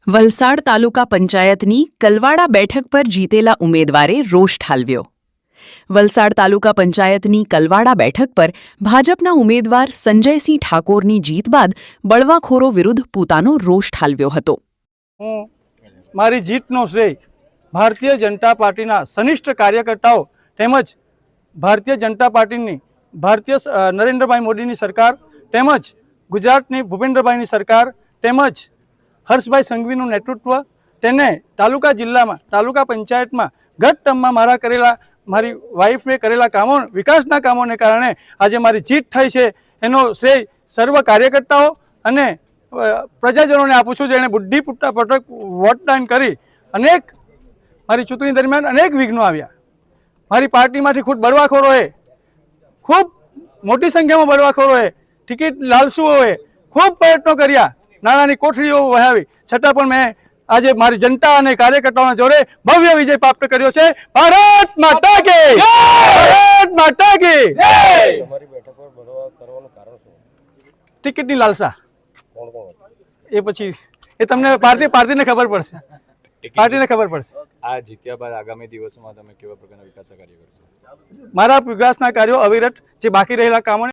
વલસાડ તાલુકા પંચાયતની કલવાડા બેઠક પર જીતેલા ઉમેદવારે રોષ ઠાલવ્યો। વલસાડ તાલુકા પંચાયતની કલવાડા બેઠક પર ભાજપના ઉમેદવાર સંજયસિંહ ઠાકોરની જીત બાદ બળવાખોરો વિરુદ્ધ પોતાનો રોષ ઠાલવ્યો હતો। હું મારી જીતનો શ્રેય ભારતીય જનતા પાર્ટીના સનિષ્ઠ કાર્યકર્તાઓ તેમજ ભારતીય જનતા પાર્ટીની નરેન્દ્રભાઈ મોદીની સરકાર તેમજ ગુજરાતની ભૂપેન્દ્રભાઈની સરકાર તેમજ હર્ષભાઈ સંઘવીનું નેતૃત્વ તેને તાલુકા જિલ્લામાં તાલુકા પંચાયતમાં ગત ટર્મમાં મારી વાઈફે કરેલા કામો વિકાસના કામોને કારણે આજે મારી જીત થઈ છે। એનો શ્રેય સર્વ કાર્યકર્તાઓ અને પ્રજાજનોને આપું છું, જેણે બુદ્ધિપૂર્વક વોટદાન કરી મારી ચૂંટણી દરમિયાન અનેક વિઘ્નો આવ્યા। મારી પાર્ટીમાંથી ખૂબ મોટી સંખ્યામાં બળવાખોરોએ ટિકિટ લાલસુઓએ ખૂબ પ્રયત્નો કર્યા, નાણાંની કોઠડીઓ વહાવી, છતાં પણ મેં આજે મારી જનતા અને કાર્યકર્તાઓના જોડે ભવ્ય વિજય પ્રાપ્ત કર્યો છે। ભારત માતા કી જય! ભારત માતા કી જય! તમારી બેઠક પર બળવા કરવાનું કારણ શું? ટિકિટની લાલસા। કોણ કોણ? એ પછી એ તમને પાર્ટીને ખબર પડશે, પાર્ટીને ખબર પડશે। આ જીત્યા બાદ આગામી દિવસોમાં તમે કેવા પ્રકારના વિકાસ કાર્ય કરશો? મારા વિકાસના કાર્યો અવિરત જે બાકી રહેલા કામોને